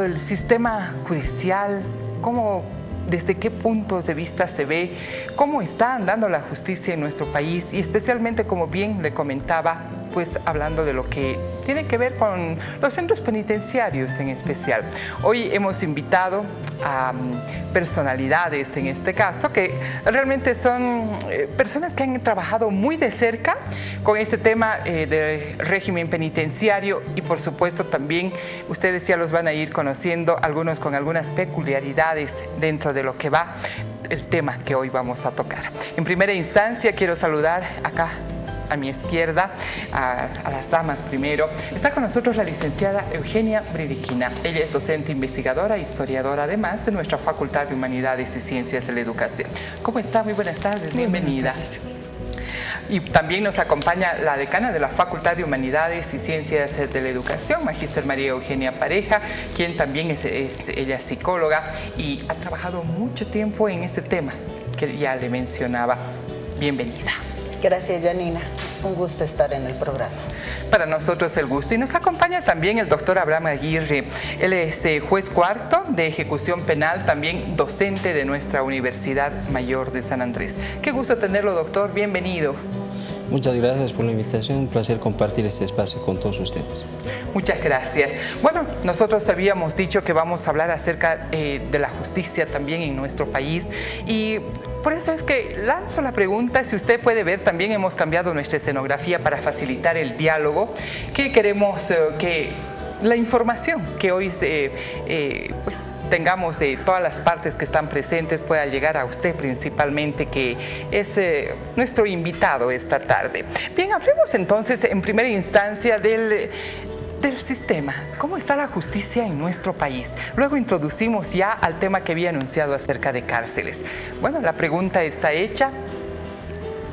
el sistema judicial, cómo, desde qué puntos de vista se ve, cómo está andando la justicia en nuestro país y especialmente, como bien le comentaba, pues hablando de lo que tiene que ver con los centros penitenciarios en especial. Hoy hemos invitado a personalidades, en este caso, que realmente son personas que han trabajado muy de cerca con este tema del régimen penitenciario y por supuesto también ustedes ya los van a ir conociendo, algunos con algunas peculiaridades dentro de lo que va el tema que hoy vamos a tocar. En primera instancia quiero saludar acá a mi izquierda, a las damas primero. Está con nosotros la licenciada Eugenia Bridiquina. Ella es docente, investigadora, historiadora, además de nuestra Facultad de Humanidades y Ciencias de la Educación. ¿Cómo está? Muy buenas tardes, bienvenida. Buenas tardes. Y también nos acompaña la decana de la Facultad de Humanidades y Ciencias de la Educación, Magíster María Eugenia Pareja, quien también ella es psicóloga y ha trabajado mucho tiempo en este tema que ya le mencionaba. Bienvenida. Gracias, Janina. Un gusto estar en el programa. Para nosotros el gusto. Y nos acompaña también el doctor Abraham Aguirre. Él es juez cuarto de ejecución penal, también docente de nuestra Universidad Mayor de San Andrés. Qué gusto tenerlo, doctor. Bienvenido. Muchas gracias por la invitación, un placer compartir este espacio con todos ustedes. Muchas gracias. Bueno, nosotros habíamos dicho que vamos a hablar acerca de la justicia también en nuestro país y por eso es que lanzo la pregunta, si usted puede ver, también hemos cambiado nuestra escenografía para facilitar el diálogo, que queremos que la información que hoy pues, tengamos de todas las partes que están presentes pueda llegar a usted principalmente, que es nuestro invitado esta tarde. Bien, hablemos entonces en primera instancia del sistema. ¿Cómo está la justicia en nuestro país? Luego introducimos ya al tema que había anunciado acerca de cárceles. Bueno, la pregunta está hecha.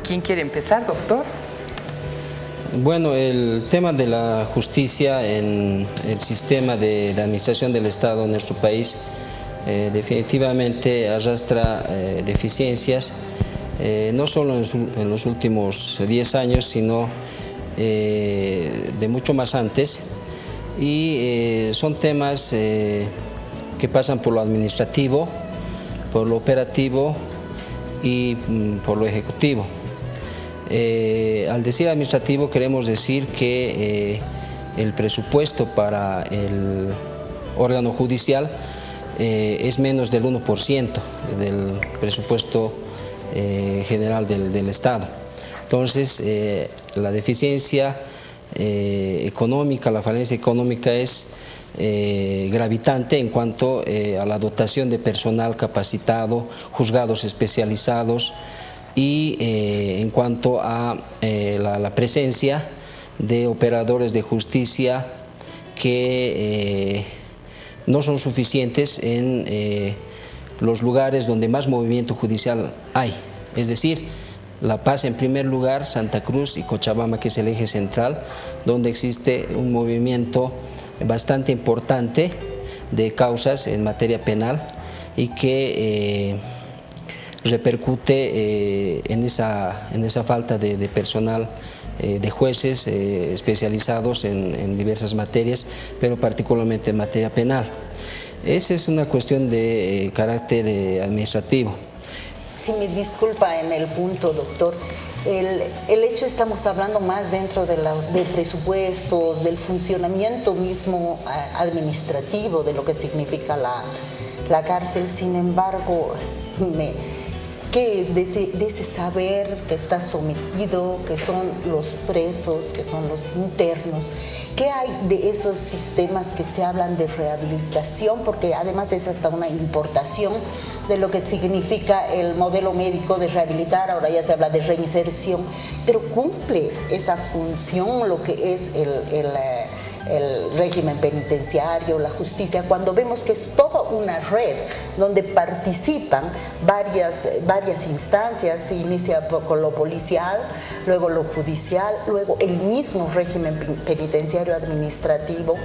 ¿Quién quiere empezar, doctor? Bueno, el tema de la justicia en el sistema de administración del Estado en nuestro país definitivamente arrastra deficiencias, no solo en los últimos 10 años, sino de mucho más antes, y son temas que pasan por lo administrativo, por lo operativo y por lo ejecutivo. Al decir administrativo queremos decir que el presupuesto para el órgano judicial es menos del 1% del presupuesto general del Estado. Entonces, la deficiencia económica, la falencia económica es gravitante en cuanto a la dotación de personal capacitado, juzgados especializados y en cuanto a la presencia de operadores de justicia que no son suficientes en los lugares donde más movimiento judicial hay, es decir, La Paz en primer lugar, Santa Cruz y Cochabamba, que es el eje central, donde existe un movimiento bastante importante de causas en materia penal y que repercute en esa falta de personal, de jueces especializados en diversas materias, pero particularmente en materia penal. Esa es una cuestión de carácter administrativo. Si me disculpa en el punto, doctor, el hecho estamos hablando más dentro de presupuestos, del funcionamiento mismo administrativo, de lo que significa la cárcel. Sin embargo, de ese saber que está sometido, que son los presos, que son los internos, ¿qué hay de esos sistemas que se hablan de rehabilitación? Porque además es hasta una importación de lo que significa el modelo médico de rehabilitar, ahora ya se habla de reinserción, pero cumple esa función lo que es el régimen penitenciario, la justicia, cuando vemos que es toda una red donde participan varias instancias. Se inicia con lo policial, luego lo judicial, luego el mismo régimen penitenciario administrativo,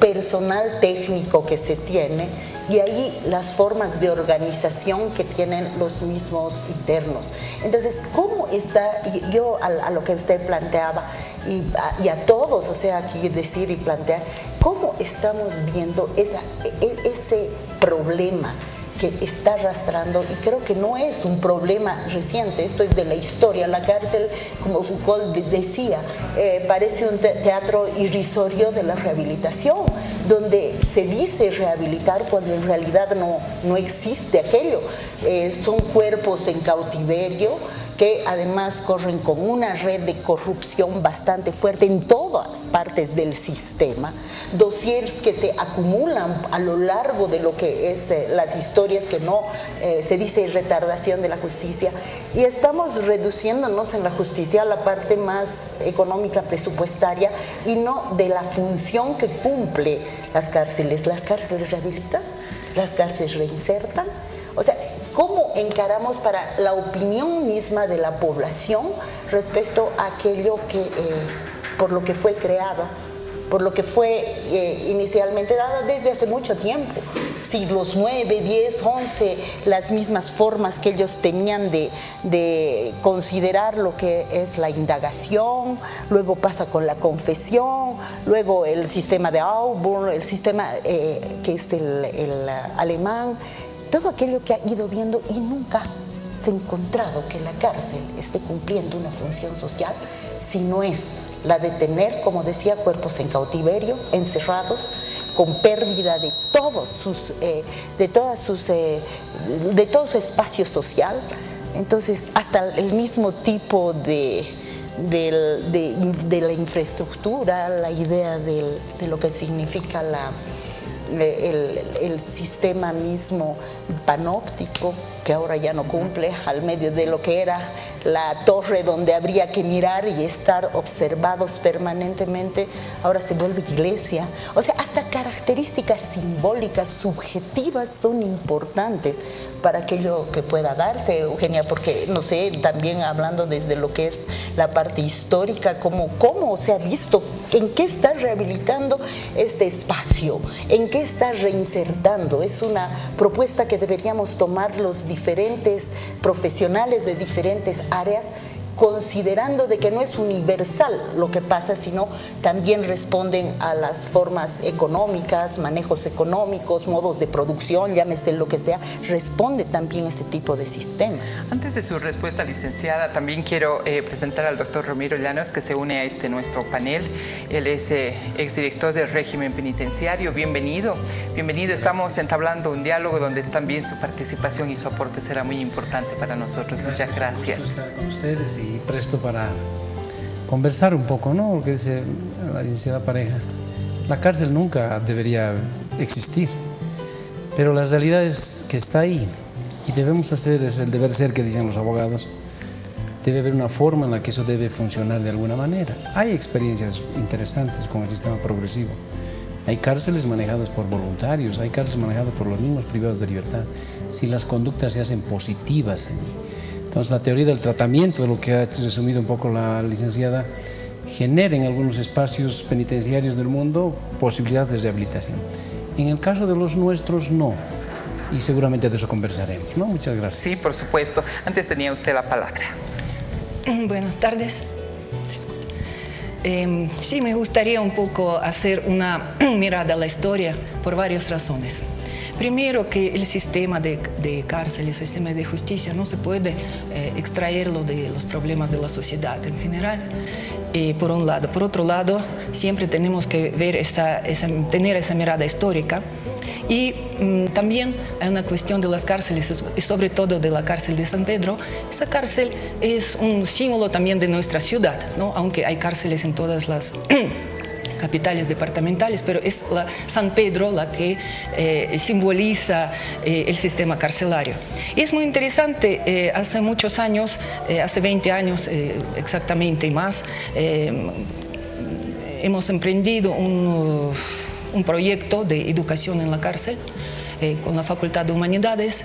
personal técnico que se tiene, y ahí las formas de organización que tienen los mismos internos. Entonces, ¿cómo está? Yo a lo que usted planteaba y a todos, o sea, aquí decir y plantear, ¿cómo estamos viendo ese problema que está arrastrando? Y creo que no es un problema reciente, esto es de la historia. La cárcel, como Foucault decía, parece un teatro irrisorio de la rehabilitación, donde se dice rehabilitar cuando en realidad no existe aquello. Son cuerpos en cautiverio que además corren con una red de corrupción bastante fuerte en todas partes del sistema, dossiers que se acumulan a lo largo de lo que es las historias que no se dice retardación de la justicia, y estamos reduciéndonos en la justicia a la parte más económica presupuestaria y no de la función que cumple las cárceles. Las cárceles rehabilitan, las cárceles reinsertan. O sea, ¿cómo encaramos para la opinión misma de la población respecto a aquello que, por lo que fue creada, por lo que fue inicialmente dada desde hace mucho tiempo? Siglos 9, 10, 11, las mismas formas que ellos tenían de considerar lo que es la indagación, luego pasa con la confesión, luego el sistema de Auburn, el sistema que es el alemán. Todo aquello que ha ido viendo, y nunca se ha encontrado que la cárcel esté cumpliendo una función social, si no es la de tener, como decía, cuerpos en cautiverio, encerrados, con pérdida de todo su espacio social. Entonces, hasta el mismo tipo de la infraestructura, la idea de lo que significa el sistema mismo panóptico, que ahora ya no cumple, al medio de lo que era la torre donde habría que mirar y estar observados permanentemente, ahora se vuelve iglesia. O sea, hasta características simbólicas, subjetivas, son importantes para aquello que pueda darse, Eugenia, porque, no sé, también hablando desde lo que es la parte histórica, cómo se ha visto, en qué está rehabilitando este espacio, en qué está reinsertando. Es una propuesta que deberíamos tomar los diferentes profesionales de diferentes áreas, considerando de que no es universal lo que pasa, sino también responden a las formas económicas, manejos económicos, modos de producción, llámese lo que sea, responde también a ese tipo de sistema. Antes de su respuesta, licenciada, también quiero presentar al doctor Ramiro Llanos, que se une a nuestro panel. Él es exdirector del régimen penitenciario. Bienvenido, bienvenido. Estamos entablando un diálogo donde también su participación y su aporte será muy importante para nosotros. Muchas gracias. Estar con ustedes y presto para conversar un poco, ¿no? Lo que dice la licenciada Pareja. La cárcel nunca debería existir, pero la realidad es que está ahí y debemos hacer, es el deber ser que dicen los abogados. Debe haber una forma en la que eso debe funcionar de alguna manera. Hay experiencias interesantes con el sistema progresivo. Hay cárceles manejadas por voluntarios, hay cárceles manejadas por los mismos privados de libertad, si las conductas se hacen positivas allí. Entonces, la teoría del tratamiento, de lo que ha resumido un poco la licenciada, genera en algunos espacios penitenciarios del mundo posibilidades de rehabilitación. En el caso de los nuestros, no. Y seguramente de eso conversaremos, ¿no? Muchas gracias. Sí, por supuesto. Antes tenía usted la palabra. Buenas tardes. Sí, me gustaría un poco hacer una mirada a la historia por varias razones. Primero, que el sistema de cárcel, el sistema de justicia, no se puede extraerlo de los problemas de la sociedad en general, por un lado. Por otro lado, siempre tenemos que ver tener esa mirada histórica. Y también hay una cuestión de las cárceles, y sobre todo de la cárcel de San Pedro. Esa cárcel es un símbolo también de nuestra ciudad, ¿no? Aunque hay cárceles en todas las capitales departamentales, pero es San Pedro la que simboliza el sistema carcelario. Y es muy interesante, hace muchos años, hace 20 años exactamente y más, hemos emprendido un proyecto de educación en la cárcel con la Facultad de Humanidades,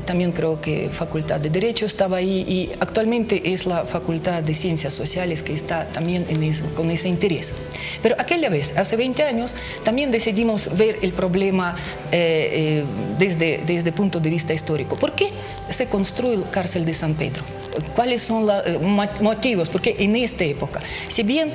también creo que Facultad de Derecho estaba ahí, y actualmente es la Facultad de Ciencias Sociales que está también con ese interés. Pero aquella vez, hace 20 años, también decidimos ver el problema desde el punto de vista histórico. ¿Por qué se construye la cárcel de San Pedro. ¿Cuáles son los motivos? Porque en esta época, si bien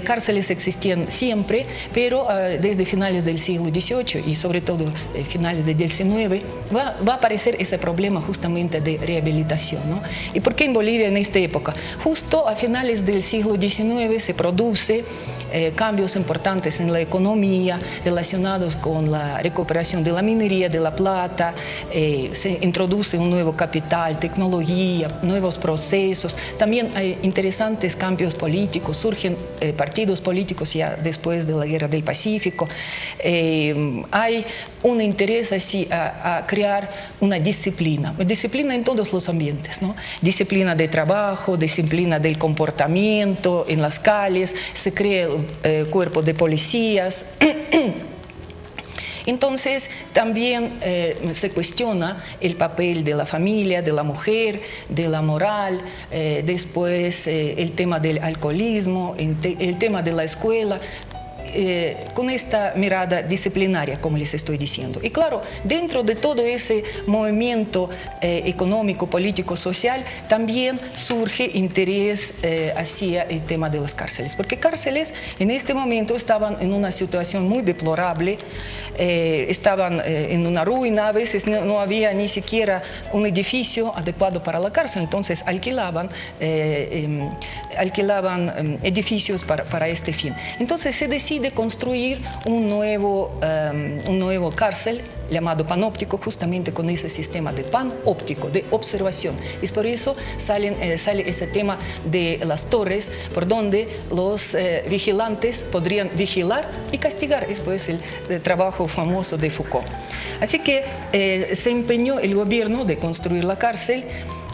cárceles existían siempre, pero desde finales del siglo XVIII y sobre todo finales del XIX, va a aparecer ese problema justamente de rehabilitación, ¿no? ¿Y por qué en Bolivia en esta época? Justo a finales del siglo XIX se produce cambios importantes en la economía relacionados con la recuperación de la minería de la plata, se introduce un nuevo capital, tecnología, nuevos procesos. También hay interesantes cambios políticos, surgen partidos políticos ya después de la Guerra del Pacífico. Hay un interés así a crear una disciplina en todos los ambientes, ¿no? Disciplina de trabajo, disciplina del comportamiento en las calles, se crea el cuerpo de policías. Entonces también se cuestiona el papel de la familia, de la mujer, de la moral, después el tema del alcoholismo, el tema de la escuela. Con esta mirada disciplinaria, como les estoy diciendo. Y claro, dentro de todo ese movimiento económico, político, social, también surge interés hacia el tema de las cárceles, porque cárceles en este momento estaban en una situación muy deplorable, estaban en una ruina, a veces no había ni siquiera un edificio adecuado para la cárcel, entonces alquilaban edificios para este fin. Entonces se decide construir un nuevo cárcel llamado panóptico, justamente con ese sistema de panóptico, de observación. Es por eso sale ese tema de las torres, por donde los vigilantes podrían vigilar y castigar. Es pues el trabajo famoso de Foucault. Así que se empeñó el gobierno de construir la cárcel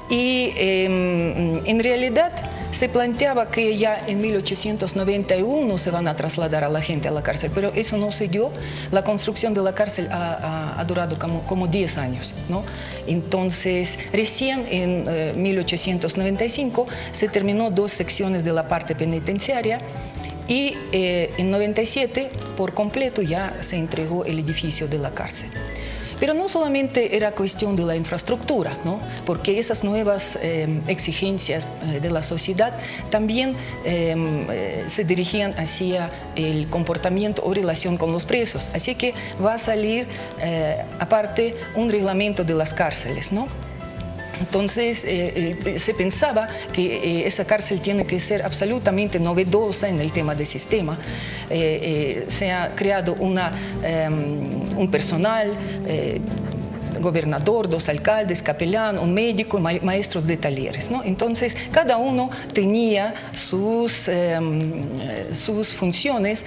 y en realidad se planteaba que ya en 1891 se van a trasladar a la gente a la cárcel, pero eso no se dio. La construcción de la cárcel ha durado como 10 años, ¿no? Entonces, recién en 1895 se terminó 2 secciones de la parte penitenciaria y en 97 por completo ya se entregó el edificio de la cárcel. Pero no solamente era cuestión de la infraestructura, ¿no? Porque esas nuevas exigencias de la sociedad también se dirigían hacia el comportamiento o relación con los presos. Así que va a salir, aparte, un reglamento de las cárceles, ¿no? Entonces se pensaba que esa cárcel tiene que ser absolutamente novedosa en el tema del sistema. Se ha creado un personal, gobernador, 2 alcaldes, capellán, un médico, maestros de talleres, ¿no? Entonces cada uno tenía sus funciones.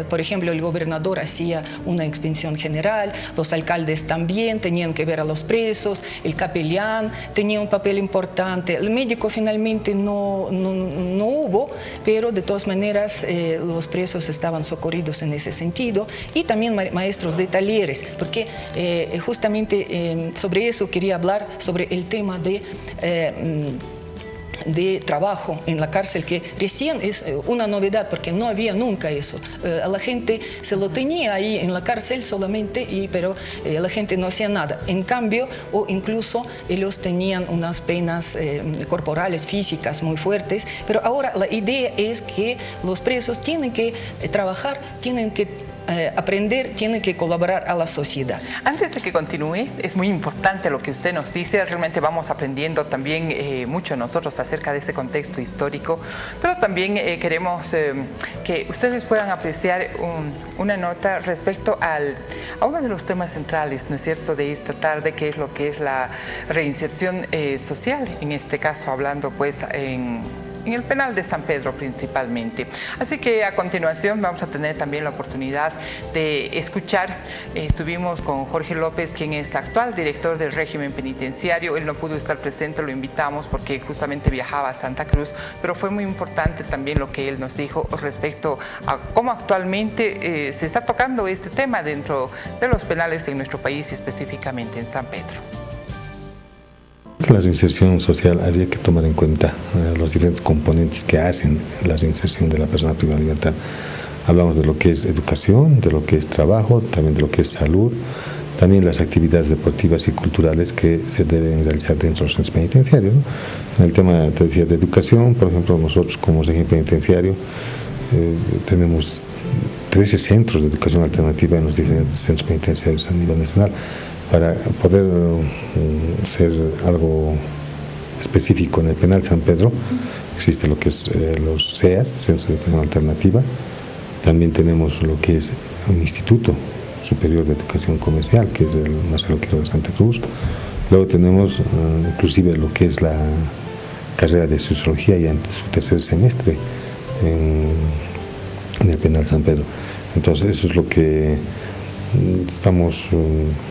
Por ejemplo, el gobernador hacía una inspección general, los alcaldes también tenían que ver a los presos, el capellán tenía un papel importante, el médico finalmente no hubo, pero de todas maneras los presos estaban socorridos en ese sentido, y también maestros de talleres, porque justamente sobre eso quería hablar, sobre el tema de trabajo en la cárcel, que recién es una novedad porque no había nunca eso. A la gente se lo tenía ahí en la cárcel solamente, pero la gente no hacía nada. En cambio, o incluso ellos tenían unas penas corporales, físicas muy fuertes, pero ahora la idea es que los presos tienen que trabajar, tienen que aprender, tienen que colaborar a la sociedad. Antes de que continúe, es muy importante lo que usted nos dice. Realmente vamos aprendiendo también mucho nosotros acerca de ese contexto histórico, pero también queremos que ustedes puedan apreciar una nota respecto a uno de los temas centrales, ¿no es cierto?, de esta tarde, que es la reinserción social, en este caso hablando pues en el penal de San Pedro principalmente. Así que a continuación vamos a tener también la oportunidad de escuchar. Estuvimos con Jorge López, quien es actual director del régimen penitenciario. Él no pudo estar presente, lo invitamos porque justamente viajaba a Santa Cruz, pero fue muy importante también lo que él nos dijo respecto a cómo actualmente se está tocando este tema dentro de los penales en nuestro país y específicamente en San Pedro. La reinserción social habría que tomar en cuenta los diferentes componentes que hacen la reinserción de la persona privada de libertad. Hablamos de lo que es educación, de lo que es trabajo, también de lo que es salud, también las actividades deportivas y culturales que se deben realizar dentro de los centros penitenciarios, ¿no? En el tema, te decía, de educación, por ejemplo, nosotros como régimen penitenciario tenemos 13 centros de educación alternativa en los diferentes centros penitenciarios a nivel nacional. Para poder ser algo específico, en el penal San Pedro existe lo que es los CEAS, Centros de Educación Alternativa. También tenemos lo que es un Instituto Superior de Educación Comercial, que es el Marcelo Quiroga de Santa Cruz. Luego tenemos inclusive lo que es la carrera de Sociología ya en su tercer semestre en el penal San Pedro. Entonces eso es lo que estamos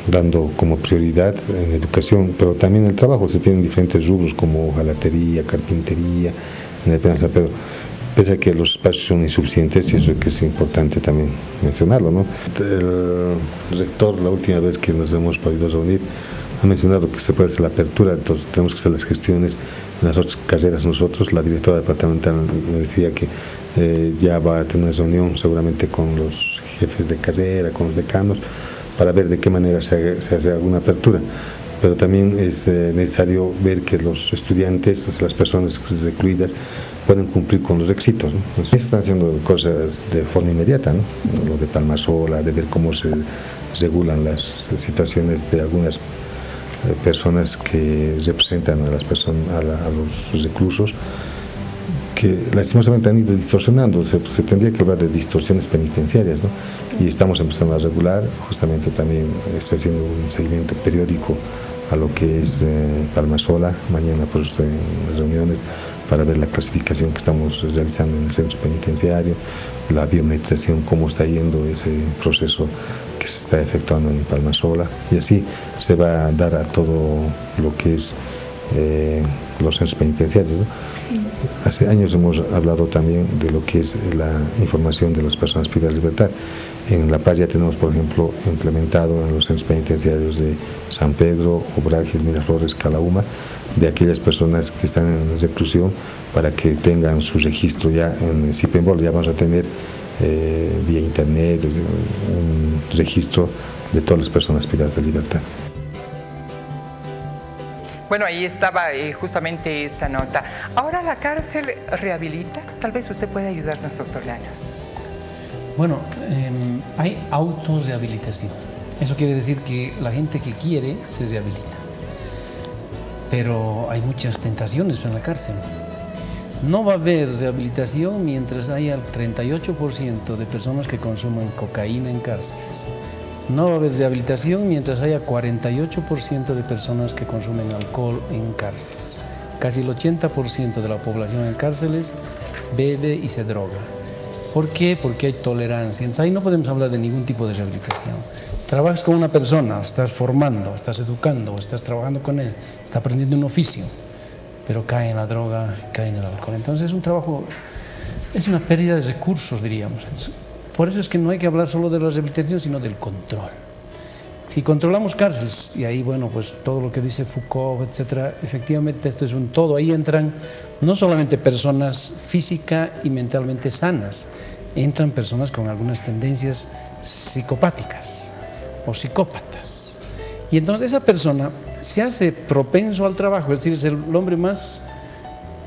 dando como prioridad en educación, pero también en el trabajo se tienen diferentes rubros como hojalatería, carpintería en el penal San Pedro, pese a que los espacios son insuficientes, y eso que es importante también mencionarlo, ¿no? El rector, la última vez que nos hemos podido reunir, ha mencionado que se puede hacer la apertura, entonces tenemos que hacer las gestiones en las otras carreras nosotros. La directora departamental me decía que ya va a tener una reunión seguramente con los jefes de carrera, con los decanos, para ver de qué manera se hace alguna apertura. Pero también es necesario ver que los estudiantes, o sea, las personas recluidas, pueden cumplir con los requisitos, ¿no? Entonces, están haciendo cosas de forma inmediata, ¿no? Lo de Palmasola, de ver cómo se regulan las situaciones de algunas personas que representan a las personas, a los reclusos, que lastimosamente han ido distorsionando. Se tendría que hablar de distorsiones penitenciarias, ¿no? Y estamos empezando a regular. Justamente también estoy haciendo un seguimiento periódico a lo que es Palmasola. Mañana pues estoy en las reuniones para ver la clasificación que estamos realizando en el centro penitenciario, la biometrización, cómo está yendo ese proceso que se está efectuando en Palmasola, y así se va a dar a todo lo que es los centros penitenciarios, ¿no? Hace años hemos hablado también de lo que es la información de las personas privadas de libertad. En La Paz ya tenemos, por ejemplo, implementado en los centros penitenciarios de San Pedro, Obrajes, Miraflores, Calauma, de aquellas personas que están en reclusión, para que tengan su registro ya en CIPENBOL. Ya vamos a tener vía internet un registro de todas las personas privadas de libertad. Bueno, ahí estaba justamente esa nota. Ahora la cárcel rehabilita. Tal vez usted pueda ayudarnos, doctor Llanos. Bueno, hay autorrehabilitación. Eso quiere decir que la gente que quiere se rehabilita. Pero hay muchas tentaciones en la cárcel. No va a haber rehabilitación mientras haya el 38% de personas que consuman cocaína en cárceles. No va a haber rehabilitación mientras haya 48% de personas que consumen alcohol en cárceles. Casi el 80% de la población en cárceles bebe y se droga. ¿Por qué? Porque hay tolerancia. Entonces ahí no podemos hablar de ningún tipo de rehabilitación. Trabajas con una persona, estás formando, estás educando, estás trabajando con él, está aprendiendo un oficio, pero cae en la droga, cae en el alcohol. Entonces es un trabajo, es una pérdida de recursos, diríamos. Por eso es que no hay que hablar solo de la rehabilitación, sino del control. Si controlamos cárceles, y ahí, bueno, pues todo lo que dice Foucault, etcétera, efectivamente esto es un todo. Ahí entran no solamente personas física y mentalmente sanas, entran personas con algunas tendencias psicopáticas o psicópatas. Y entonces esa persona se hace propenso al trabajo, es decir, es el hombre más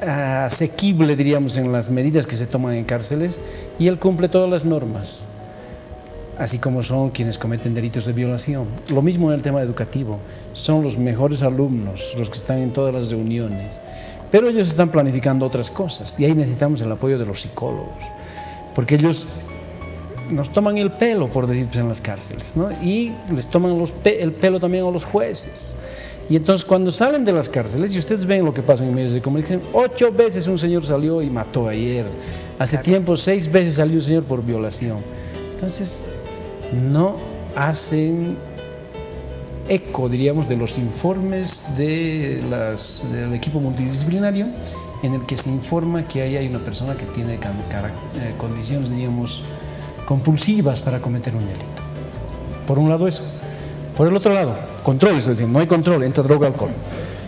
asequible, diríamos, en las medidas que se toman en cárceles, y él cumple todas las normas, así como son quienes cometen delitos de violación. Lo mismo en el tema educativo, son los mejores alumnos los que están en todas las reuniones, pero ellos están planificando otras cosas, y ahí necesitamos el apoyo de los psicólogos, porque ellos nos toman el pelo, por decirse, en las cárceles, ¿no? Y les toman el pelo también a los jueces. Y entonces cuando salen de las cárceles, y ustedes ven lo que pasa en medios de comunicación, 8 veces un señor salió y mató ayer, hace tiempo 6 veces salió un señor por violación. Entonces no hacen eco, diríamos, de los informes del equipo multidisciplinario, en el que se informa que ahí hay una persona que tiene condiciones, diríamos, compulsivas para cometer un delito. Por un lado eso. Por el otro lado, control, es decir, no hay control, entra droga, alcohol.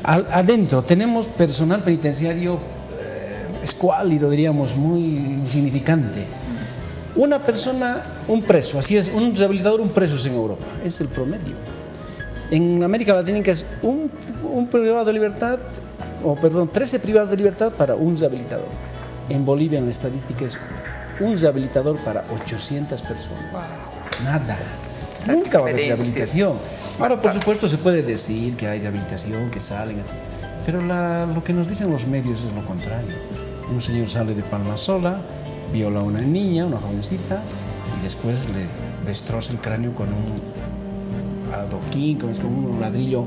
Adentro tenemos personal penitenciario escuálido, diríamos, muy insignificante. Una persona, un preso, así es, un rehabilitador, un preso es en Europa, es el promedio. En América Latina es un privado de libertad, 13 privados de libertad para un rehabilitador. En Bolivia, en la estadística, es un rehabilitador para 800 personas. Wow. Nada. Nunca va a haber rehabilitación. Ahora, por supuesto, se puede decir que hay rehabilitación, que salen, etc. Pero lo que nos dicen los medios es lo contrario. Un señor sale de Palmasola, viola a una niña, una jovencita, y después le destroza el cráneo con un adoquín, con un ladrillo,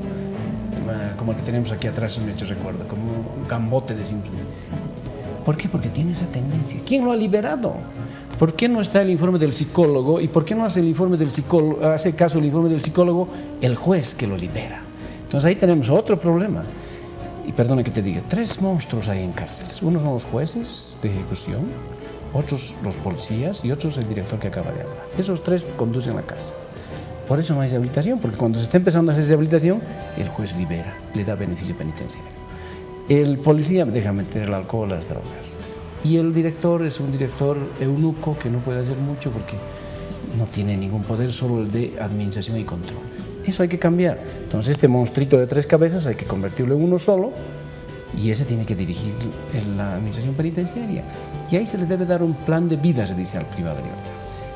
como el que tenemos aquí atrás, si me he hecho recuerdo, como un gambote de simple. ¿Por qué? Porque tiene esa tendencia. ¿Quién lo ha liberado? ¿Por qué no está el informe del psicólogo? ¿Y por qué no hace caso el informe del psicólogo el juez que lo libera? Entonces ahí tenemos otro problema. Y perdona que te diga, 3 monstruos hay en cárceles. Unos son los jueces de ejecución, otros los policías y otros el director que acaba de hablar. Esos 3 conducen la cárcel. Por eso no hay rehabilitación, porque cuando se está empezando a hacer rehabilitación, el juez libera, le da beneficio penitenciario. El policía deja meter el alcohol, las drogas. Y el director es un director eunuco que no puede hacer mucho porque no tiene ningún poder, solo el de administración y control. Eso hay que cambiar. Entonces este monstruito de 3 cabezas hay que convertirlo en uno solo y ese tiene que dirigir la administración penitenciaria. Y ahí se le debe dar un plan de vida, se dice al privado de libertad.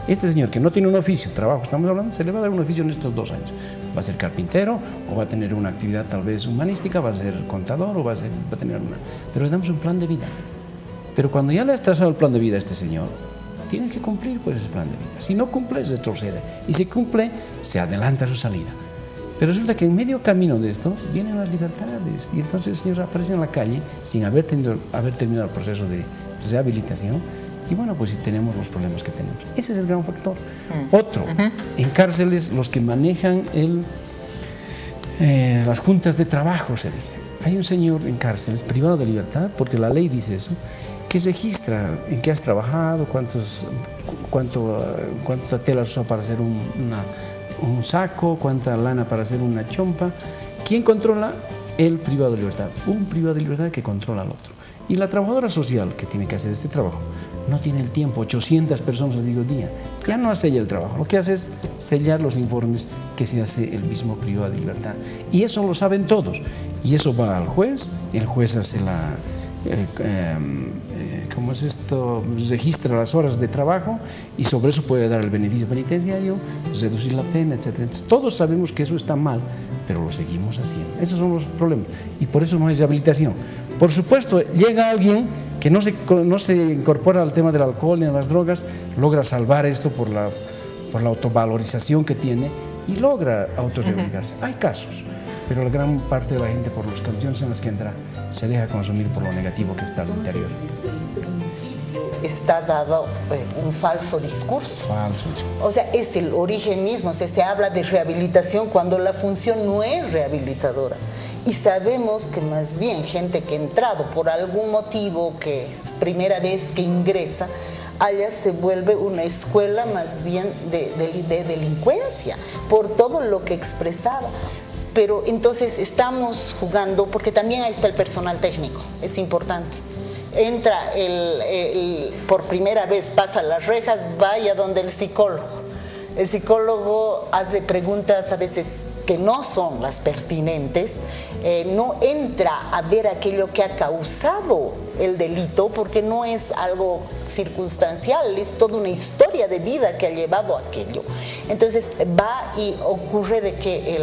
Este señor que no tiene un oficio, trabajo, estamos hablando, se le va a dar un oficio en estos 2 años. Va a ser carpintero o va a tener una actividad tal vez humanística, va a ser contador o va a tener una... Pero le damos un plan de vida. Pero cuando ya le has trazado el plan de vida a este señor, tiene que cumplir pues ese plan de vida. Si no cumple, se retrocede. Y si cumple, se adelanta su salida. Pero resulta que en medio camino de esto vienen las libertades. Y entonces el señor aparece en la calle sin haber terminado el proceso de rehabilitación. Y bueno, pues sí tenemos los problemas que tenemos. Ese es el gran factor. Otro, en cárceles los que manejan las juntas de trabajo, se dice. Hay un señor en cárceles privado de libertad, porque la ley dice eso, que registra en qué has trabajado, cuánta tela usó para hacer un saco, cuánta lana para hacer una chompa. ¿Quién controla? El privado de libertad. Un privado de libertad que controla al otro. Y la trabajadora social que tiene que hacer este trabajo no tiene el tiempo, 800 personas al día, ya no hace ella el trabajo, lo que hace es sellar los informes que se hace el mismo privado de libertad. Y eso lo saben todos, y eso va al juez, el juez hace ¿cómo es esto? Registra las horas de trabajo y sobre eso puede dar el beneficio penitenciario, reducir la pena, etc. Entonces, todos sabemos que eso está mal, pero lo seguimos haciendo. Esos son los problemas y por eso no hay rehabilitación. Por supuesto, llega alguien que no se incorpora al tema del alcohol ni a las drogas, logra salvar esto por la autovalorización que tiene y logra autorrehabilitarse. Hay casos, pero la gran parte de la gente, por las condiciones en las que entra, se deja consumir por lo negativo que está al interior. Está dado un falso discurso. O sea, es el origen mismo. O sea, se habla de rehabilitación cuando la función no es rehabilitadora. Y sabemos que más bien gente que ha entrado por algún motivo, que es primera vez que ingresa, allá se vuelve una escuela más bien de delincuencia, por todo lo que expresaba. Pero entonces estamos jugando, porque también ahí está el personal técnico, es importante. Entra por primera vez, pasa las rejas, vaya donde el psicólogo. El psicólogo hace preguntas a veces que no son las pertinentes, no entra a ver aquello que ha causado el delito, porque no es algo circunstancial, es toda una historia de vida que ha llevado a aquello. Entonces va y ocurre de que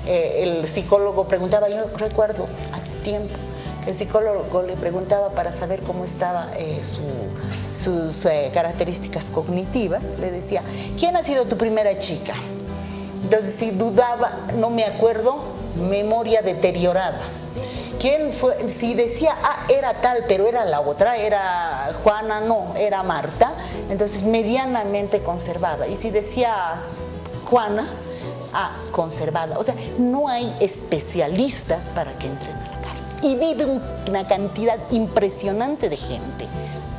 el psicólogo preguntaba, yo recuerdo hace tiempo, el psicólogo le preguntaba para saber cómo estaba sus características cognitivas, le decía, ¿quién ha sido tu primera chica? Entonces si dudaba, no me acuerdo, memoria deteriorada. ¿Quién fue? Si decía, era tal, pero era la otra, era Juana, no, era Marta, entonces medianamente conservada. Y si decía Juana, conservada. O sea, no hay especialistas para que entren a la cárcel. Y vive una cantidad impresionante de gente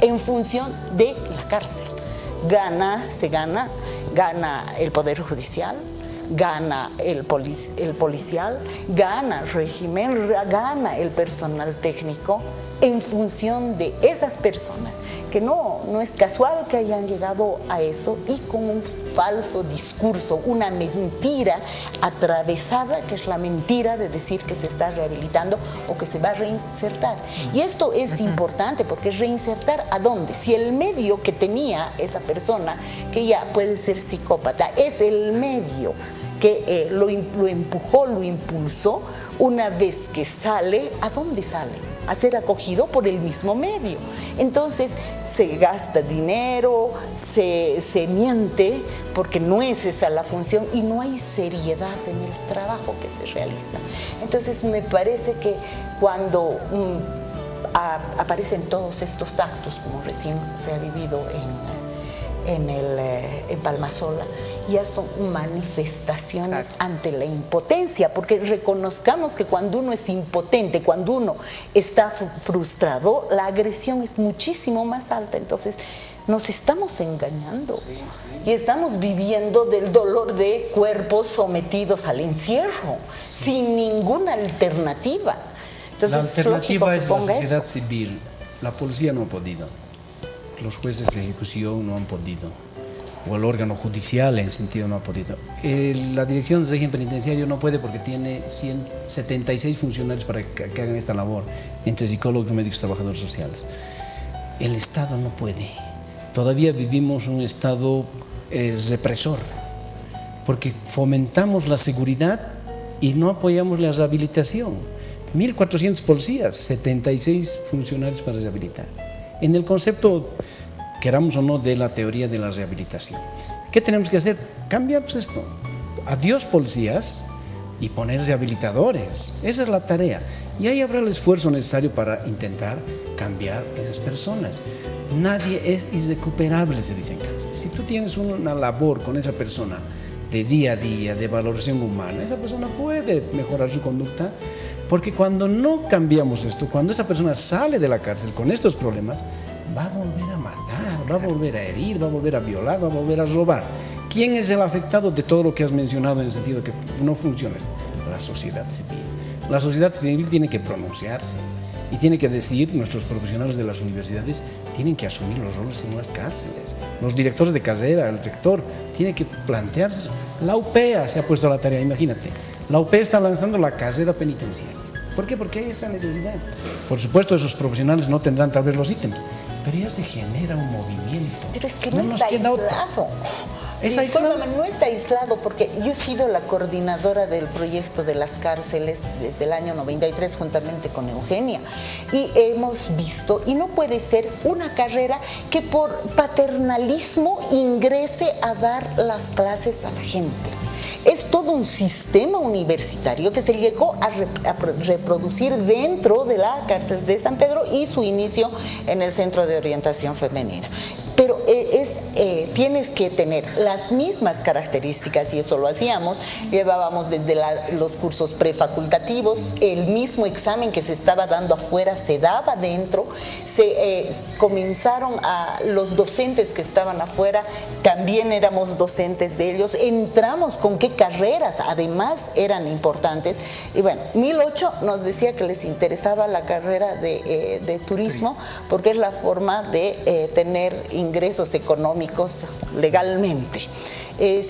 en función de la cárcel. Gana el Poder Judicial, gana el policial, gana el régimen, gana el personal técnico en función de esas personas, que no es casual que hayan llegado a eso y con un falso discurso, una mentira atravesada, que es la mentira de decir que se está rehabilitando o que se va a reinsertar. Y esto es importante, porque reinsertar ¿a dónde? Si el medio que tenía esa persona, que ya puede ser psicópata, es el medio que lo empujó, lo impulsó, una vez que sale, ¿a dónde sale? A ser acogido por el mismo medio. Entonces se gasta dinero, se miente, porque no es esa la función y no hay seriedad en el trabajo que se realiza. Entonces me parece que cuando aparecen todos estos actos, como recién se ha vivido en Palmasola, ya son manifestaciones ante la impotencia, porque reconozcamos que cuando uno es impotente, cuando uno está frustrado, la agresión es muchísimo más alta. Entonces nos estamos engañando y estamos viviendo del dolor de cuerpos sometidos al encierro, sin ninguna alternativa. Entonces, la alternativa es la sociedad eso. civil. La policía no ha podido, los jueces de ejecución no han podido, o el órgano judicial en sentido no ha podido. La dirección de régimen penitenciario no puede porque tiene 176 funcionarios para que hagan esta labor, entre psicólogos, médicos, trabajadores sociales. El Estado no puede. Todavía vivimos un Estado represor, porque fomentamos la seguridad y no apoyamos la rehabilitación. 1.400 policías, 76 funcionarios para rehabilitar. En el concepto, queramos o no, de la teoría de la rehabilitación. ¿Qué tenemos que hacer? Cambiar esto. Adiós policías y poner rehabilitadores. Esa es la tarea. Y ahí habrá el esfuerzo necesario para intentar cambiar esas personas. Nadie es irrecuperable, se dice en cárcel. Si tú tienes una labor con esa persona de día a día, de valoración humana, esa persona puede mejorar su conducta, porque cuando no cambiamos esto, cuando esa persona sale de la cárcel con estos problemas, va a volver a matar, va a volver a herir, va a volver a violar, va a volver a robar. ¿Quién es el afectado de todo lo que has mencionado en el sentido de que no funciona? La sociedad civil. La sociedad civil tiene que pronunciarse y tiene que decidir, nuestros profesionales de las universidades tienen que asumir los roles en las cárceles. Los directores de carrera, el sector, tiene que plantearse eso. La UPEA se ha puesto a la tarea, imagínate. La UPEA está lanzando la carrera penitenciaria. ¿Por qué? Porque hay esa necesidad. Por supuesto, esos profesionales no tendrán tal vez los ítems, pero ya se genera un movimiento. Pero es que no está aislado. Discúlpame, no está aislado, porque yo he sido la coordinadora del proyecto de las cárceles desde el año 93 juntamente con Eugenia, y hemos visto, y no puede ser una carrera que por paternalismo ingrese a dar las clases a la gente. Es todo un sistema universitario que se llegó a reproducir dentro de la cárcel de San Pedro y su inicio en el Centro de Orientación Femenina. Pero tienes que tener las mismas características, y eso lo hacíamos. Llevábamos desde los cursos prefacultativos, el mismo examen que se estaba dando afuera se daba dentro. Comenzaron los docentes que estaban afuera, también éramos docentes de ellos. Entramos con qué carreras además eran importantes. Y bueno, 1008 nos decía que les interesaba la carrera de turismo, porque es la forma de tener ingresos económicos legalmente.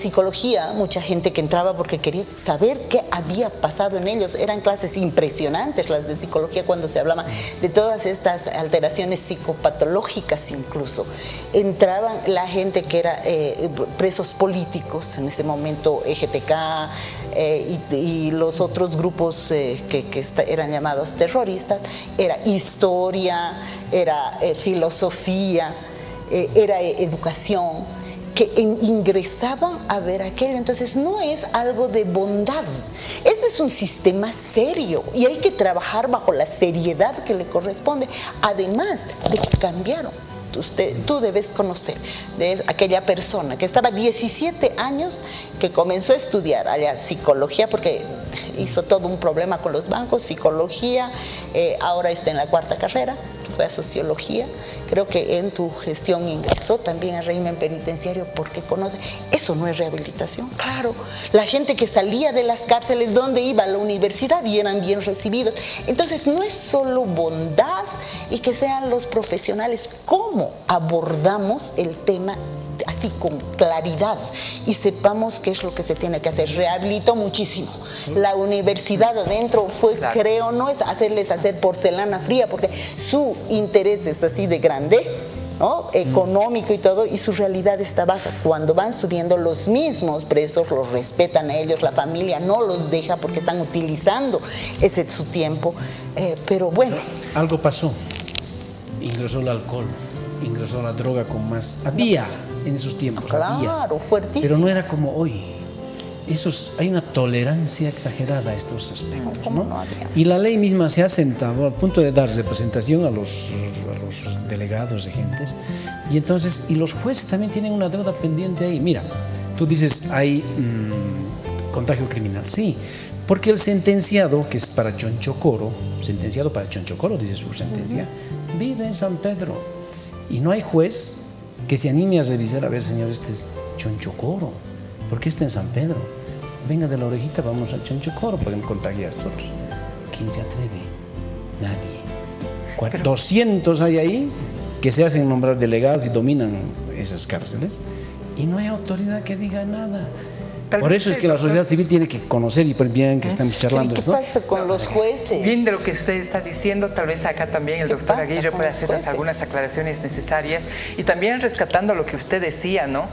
Psicología, mucha gente que entraba porque quería saber qué había pasado en ellos. Eran clases impresionantes las de psicología, cuando se hablaba de todas estas alteraciones psicopatológicas incluso. Entraban la gente que era presos políticos, en ese momento EGTK y los otros grupos que eran llamados terroristas. Era historia, era filosofía, era educación, que ingresaban a ver aquello. Entonces no es algo de bondad, este es un sistema serio y hay que trabajar bajo la seriedad que le corresponde, además de que cambiaron. Tú debes conocer de aquella persona que estaba 17 años, que comenzó a estudiar allá psicología, porque hizo todo un problema con los bancos, psicología, ahora está en la 4ª carrera, fue a sociología. Creo que en tu gestión ingresó también al régimen penitenciario porque conoce. Eso no es rehabilitación. Claro, la gente que salía de las cárceles, ¿dónde iba? A la universidad, y eran bien recibidos. Entonces no es solo bondad y que sean los profesionales. ¿Cómo abordamos el tema así con claridad y sepamos qué es lo que se tiene que hacer. Rehabilitó muchísimo. La universidad adentro fue, Claro. creo, no es hacerles hacer porcelana fría, porque su interés es así de grande, ¿no? Económico y todo, y su realidad está baja. Cuando van subiendo, los mismos presos los respetan a ellos, la familia no los deja porque están utilizando ese su tiempo, pero bueno. Algo pasó, ingresó el alcohol, ingresó la droga con más, había en esos tiempos, había, Claro, fuertísimo. pero no era como hoy. Hay una tolerancia exagerada a estos aspectos, ¿Cómo ¿no? no había? Y la ley misma se ha sentado al punto de dar representación a los delegados de gentes, y entonces, y los jueces también tienen una deuda pendiente ahí. Mira, tú dices, hay contagio criminal, sí, porque el sentenciado, que es para Chonchocoro, sentenciado para Chonchocoro, dice su sentencia, vive en San Pedro, y no hay juez que se anime a revisar, a ver, señor, este es Chonchocoro, ¿por qué está en San Pedro? Venga de la orejita, vamos a Chonchocoro, podemos contagiar nosotros. ¿Quién se atreve? Nadie. 200 hay ahí que se hacen nombrar delegados y dominan esas cárceles, y no hay autoridad que diga nada. Por eso es que la sociedad civil tiene que conocer, y por bien que estamos charlando ¿Qué esto. pasa con los jueces? Bien de lo que usted está diciendo, tal vez acá también el ¿Qué doctor pasa Aguirre con puede los hacernos jueces? algunas aclaraciones necesarias y también rescatando lo que usted decía, ¿no?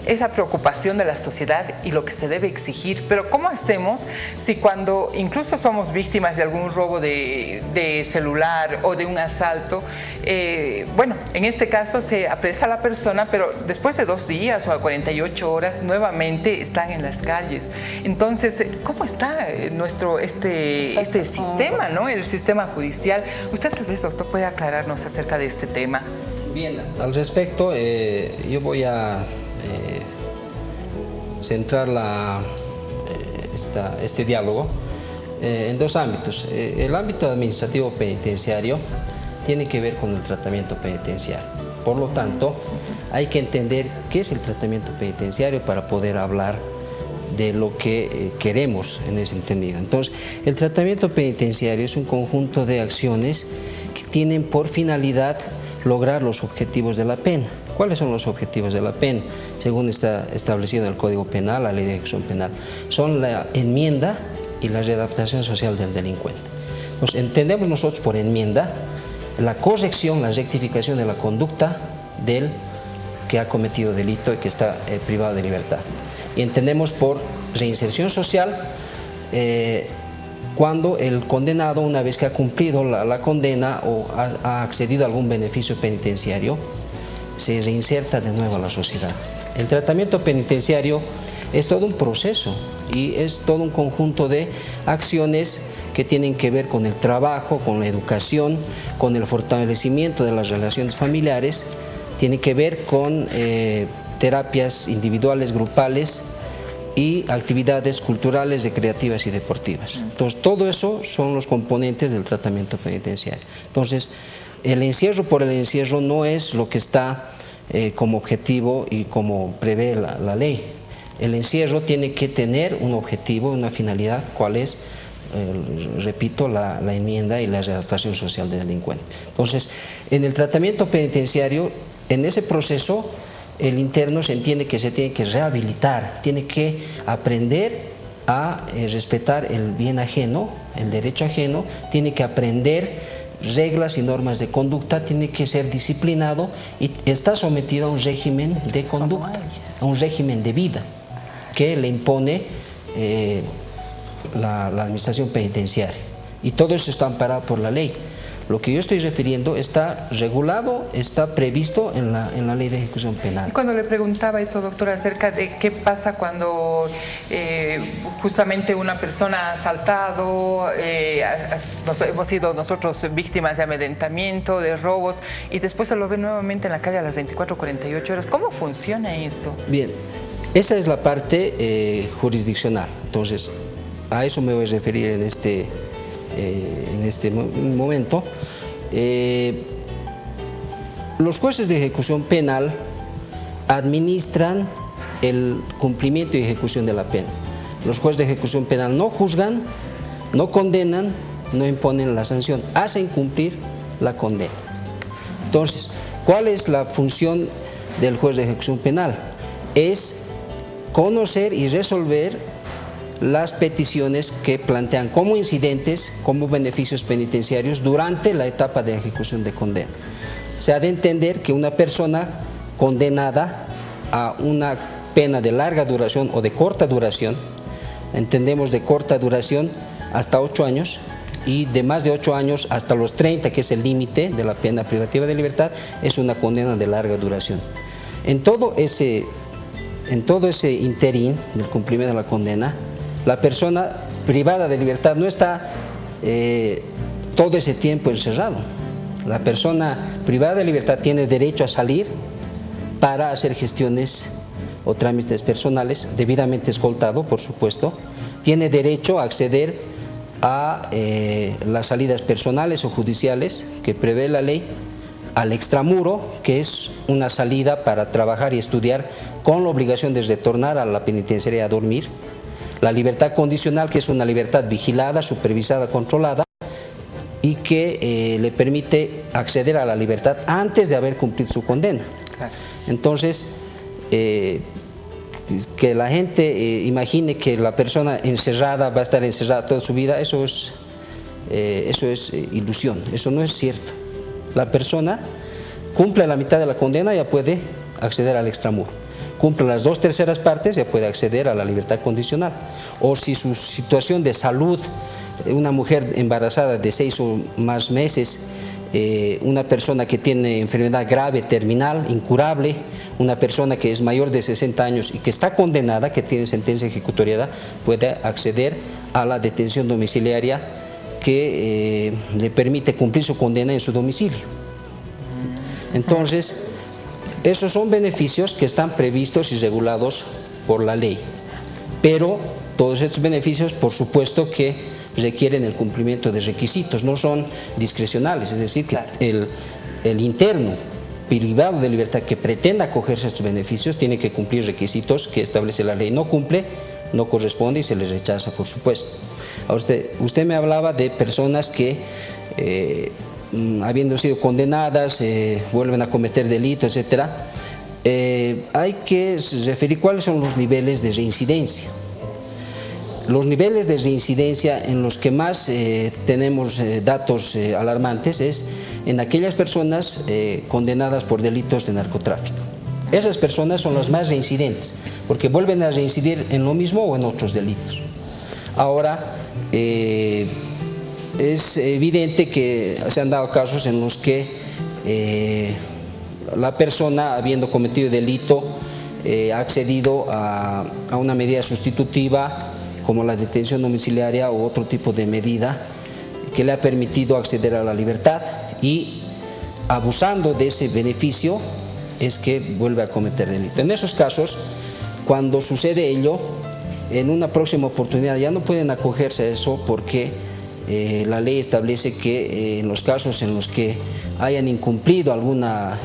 Esa preocupación de la sociedad y lo que se debe exigir, pero ¿cómo hacemos si cuando incluso somos víctimas de algún robo de celular o de un asalto, bueno, en este caso se apresa a la persona, pero después de 2 días o a 48 horas nuevamente están en las calles? Entonces, ¿cómo está nuestro este sistema, ¿no? El sistema judicial. Usted tal vez, doctor, puede aclararnos acerca de este tema. Bien, al respecto, yo voy a centrar este diálogo en 2 ámbitos. El ámbito administrativo penitenciario tiene que ver con el tratamiento penitenciario. Por lo tanto, hay que entender qué es el tratamiento penitenciario para poder hablar de lo que queremos en ese entendido. Entonces, el tratamiento penitenciario es un conjunto de acciones que tienen por finalidad lograr los objetivos de la pena. ¿Cuáles son los objetivos de la pena? Según está establecido en el Código Penal, la Ley de Ejecución Penal, son la enmienda y la readaptación social del delincuente. Entonces, entendemos nosotros por enmienda la corrección, la rectificación de la conducta del que ha cometido delito y que está privado de libertad. Y entendemos por reinserción social cuando el condenado, una vez que ha cumplido la condena o ha accedido a algún beneficio penitenciario, se reinserta de nuevo a la sociedad. El tratamiento penitenciario es todo un proceso y es todo un conjunto de acciones que tienen que ver con el trabajo, con la educación, con el fortalecimiento de las relaciones familiares, tiene que ver con terapias individuales, grupales y actividades culturales, recreativas y deportivas. Entonces, todo eso son los componentes del tratamiento penitenciario. Entonces, el encierro por el encierro no es lo que está como objetivo y como prevé la ley. El encierro tiene que tener un objetivo, una finalidad, ¿cuál es? Repito, la enmienda y la readaptación social del delincuente. Entonces, en el tratamiento penitenciario, en ese proceso, el interno se entiende que se tiene que rehabilitar, tiene que aprender a respetar el bien ajeno, el derecho ajeno, tiene que aprender reglas y normas de conducta, tiene que ser disciplinado y está sometido a un régimen de conducta, a un régimen de vida que le impone la administración penitenciaria. Y todo eso está amparado por la ley. Lo que yo estoy refiriendo está regulado, está previsto en la Ley de Ejecución Penal. Y cuando le preguntaba esto, doctor, acerca de qué pasa cuando justamente una persona ha asaltado, hemos sido nosotros víctimas de amedrentamiento, de robos, y después se lo ve nuevamente en la calle a las 24 o 48 horas, ¿cómo funciona esto? Bien, esa es la parte jurisdiccional. Entonces, a eso me voy a referir en este momento. Los jueces de ejecución penal administran el cumplimiento y ejecución de la pena. Los jueces de ejecución penal no juzgan, no condenan, no imponen la sanción, hacen cumplir la condena. Entonces, ¿cuál es la función del juez de ejecución penal, es conocer y resolver las peticiones que plantean como incidentes, como beneficios penitenciarios durante la etapa de ejecución de condena. Se ha de entender que una persona condenada a una pena de larga duración o de corta duración, entendemos de corta duración hasta 8 años y de más de 8 años hasta los 30, que es el límite de la pena privativa de libertad, es una condena de larga duración. En todo ese interín del cumplimiento de la condena, la persona privada de libertad no está todo ese tiempo encerrado. La persona privada de libertad tiene derecho a salir para hacer gestiones o trámites personales, debidamente escoltado, por supuesto. Tiene derecho a acceder a las salidas personales o judiciales que prevé la ley, al extramuro, que es una salida para trabajar y estudiar con la obligación de retornar a la penitenciaría a dormir. La libertad condicional, que es una libertad vigilada, supervisada, controlada y que le permite acceder a la libertad antes de haber cumplido su condena. Entonces, que la gente imagine que la persona encerrada va a estar encerrada toda su vida, eso es ilusión, eso no es cierto. La persona cumple la mitad de la condena y ya puede acceder al extramuro. Cumple las 2/3 partes, ya puede acceder a la libertad condicional. O si su situación de salud, una mujer embarazada de 6 o más meses, una persona que tiene enfermedad grave, terminal, incurable, una persona que es mayor de 60 años y que está condenada, que tiene sentencia ejecutoriada, puede acceder a la detención domiciliaria que le permite cumplir su condena en su domicilio. Entonces, esos son beneficios que están previstos y regulados por la ley, pero todos estos beneficios, por supuesto que requieren el cumplimiento de requisitos, no son discrecionales, es decir, que el interno privado de libertad que pretenda acogerse a estos beneficios tiene que cumplir requisitos que establece la ley. No cumple, no corresponde y se les rechaza, por supuesto. Ahora usted me hablaba de personas que habiendo sido condenadas, vuelven a cometer delitos, etcétera. Hay que referir cuáles son los niveles de reincidencia. Los niveles de reincidencia en los que más tenemos datos alarmantes es en aquellas personas condenadas por delitos de narcotráfico. Esas personas son las más reincidentes, porque vuelven a reincidir en lo mismo o en otros delitos. Ahora, es evidente que se han dado casos en los que la persona, habiendo cometido delito, ha accedido a una medida sustitutiva como la detención domiciliaria u otro tipo de medida que le ha permitido acceder a la libertad y, abusando de ese beneficio, es que vuelve a cometer delito. En esos casos, cuando sucede ello, en una próxima oportunidad ya no pueden acogerse a eso porque la ley establece que en los casos en los que hayan incumplido alguna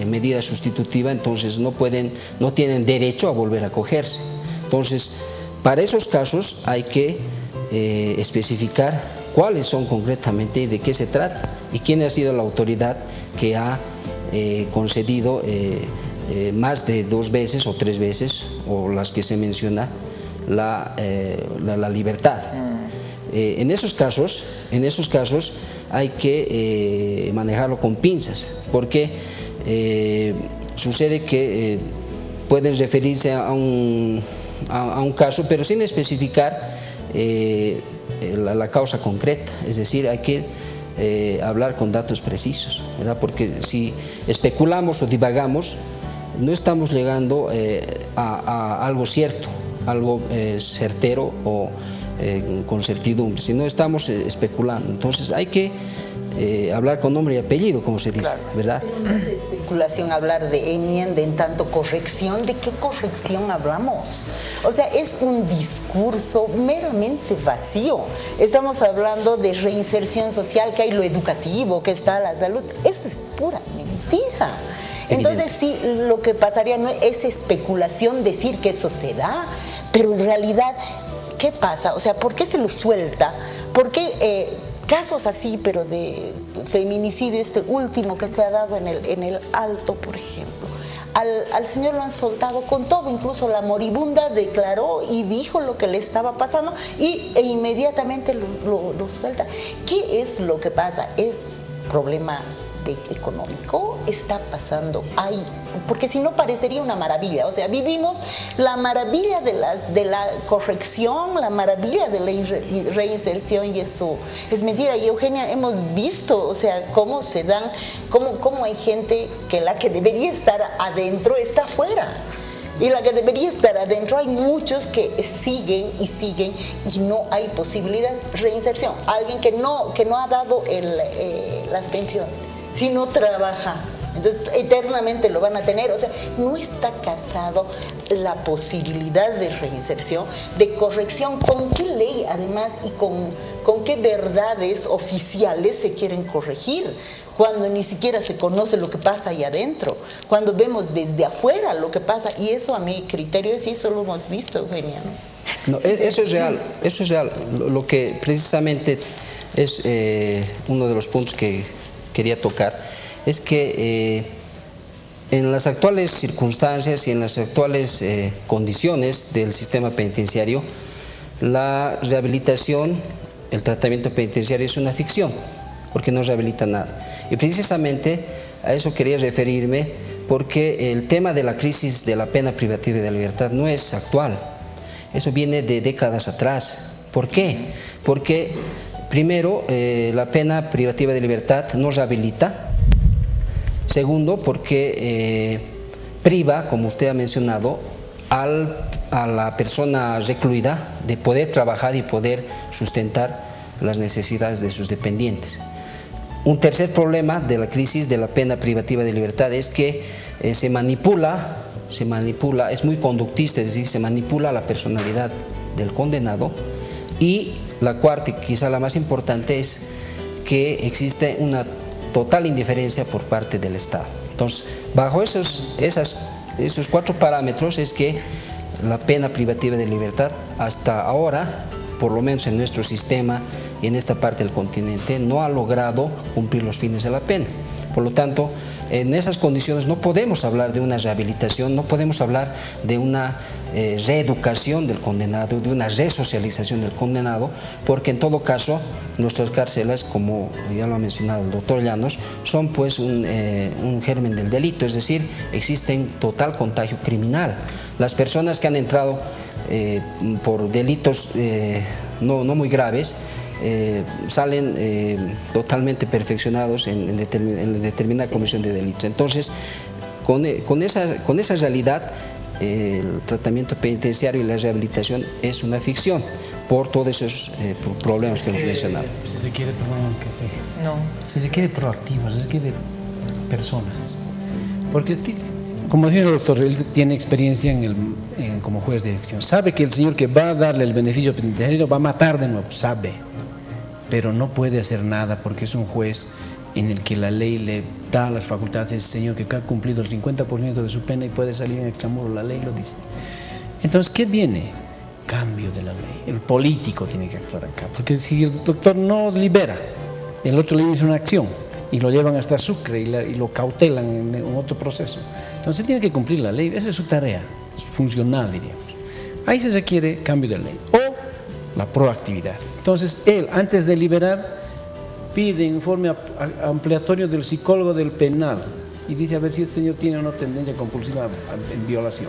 medida sustitutiva, entonces no tienen derecho a volver a acogerse. Entonces, para esos casos hay que especificar cuáles son concretamente y de qué se trata y quién ha sido la autoridad que ha concedido más de 2 veces o 3 veces, o las que se menciona, la libertad. En esos casos hay que manejarlo con pinzas, porque sucede que pueden referirse a un caso, pero sin especificar la causa concreta, es decir, hay que hablar con datos precisos, ¿verdad? Porque si especulamos o divagamos, no estamos llegando a algo cierto, algo certero o con certidumbre, sino estamos especulando. Entonces hay que hablar con nombre y apellido, como se dice, claro, ¿verdad? Pero no es de especulación hablar de enmienda en tanto corrección. ¿De qué corrección hablamos? O sea, es un discurso meramente vacío. Estamos hablando de reinserción social, que hay lo educativo, que está la salud. Eso es pura mentira. Entonces sí, lo que pasaría no es especulación decir que eso se da, pero en realidad, ¿qué pasa? O sea, ¿por qué se lo suelta? ¿Por qué casos así, pero de feminicidio, este último que se ha dado en el Alto, por ejemplo, al señor lo han soltado con todo, incluso la moribunda declaró y dijo lo que le estaba pasando e inmediatamente lo suelta. ¿Qué es lo que pasa? ¿Es problema económico? ¿Está pasando? Porque si no parecería una maravilla. O sea, vivimos la maravilla de la corrección, la maravilla de la reinserción, y eso es mentira. Y Eugenia, hemos visto, o sea, cómo se dan, cómo hay gente que la que debería estar adentro está afuera. Y la que debería estar adentro, hay muchos que siguen y no hay posibilidades de reinserción. Alguien que no ha dado las pensiones, si no trabaja, entonces eternamente lo van a tener. O sea, no está casado la posibilidad de reinserción, de corrección. ¿Con qué ley además y con qué verdades oficiales se quieren corregir? Cuando ni siquiera se conoce lo que pasa ahí adentro, cuando vemos desde afuera lo que pasa, y eso a mi criterio es, y eso lo hemos visto, Eugenia, ¿no? No, eso es real, eso es real. Lo que precisamente es uno de los puntos que quería tocar, es que en las actuales circunstancias y en las actuales condiciones del sistema penitenciario, la rehabilitación, el tratamiento penitenciario es una ficción, porque no rehabilita nada. Y precisamente a eso quería referirme, porque el tema de la crisis de la pena privativa de la libertad no es actual, eso viene de décadas atrás. ¿Por qué? Porque primero, la pena privativa de libertad no rehabilita. Segundo, porque priva, como usted ha mencionado, a la persona recluida de poder trabajar y poder sustentar las necesidades de sus dependientes. Un tercer problema de la crisis de la pena privativa de libertad es que se manipula, es muy conductista, es decir, se manipula la personalidad del condenado. Y la cuarta, quizá la más importante, es que existe una total indiferencia por parte del Estado. Entonces, bajo esos 4 parámetros es que la pena privativa de libertad hasta ahora, por lo menos en nuestro sistema y en esta parte del continente, no ha logrado cumplir los fines de la pena. Por lo tanto, en esas condiciones no podemos hablar de una rehabilitación, no podemos hablar de una reeducación del condenado, de una resocialización del condenado, porque en todo caso nuestras cárceles, como ya lo ha mencionado el doctor Llanos, son pues un germen del delito, es decir, existen total contagio criminal. Las personas que han entrado por delitos no muy graves, salen totalmente perfeccionados en determinada comisión de delitos. Entonces, con esa realidad, el tratamiento penitenciario y la rehabilitación es una ficción por todos esos problemas que hemos mencionado. Si se quiere tomar un café. No. Si se quiere proactivo, si se quiere personas. Porque, como dice el doctor, él tiene experiencia como juez de elección. Sabe que el señor que va a darle el beneficio penitenciario va a matar de nuevo, sabe. Pero no puede hacer nada porque es un juez en el que la ley le da las facultades a ese señor que ha cumplido el 50% de su pena y puede salir en extramuros, la ley lo dice. Entonces, ¿qué viene? Cambio de la ley. El político tiene que actuar acá, porque si el doctor no libera, el otro le dice una acción y lo llevan hasta Sucre y lo cautelan en otro proceso. Entonces tiene que cumplir la ley, esa es su tarea, funcional diríamos. Ahí se requiere cambio de ley o la proactividad. Entonces él, antes de liberar, pide informe ampliatorio del psicólogo del penal y dice a ver si el señor tiene una tendencia compulsiva en violación.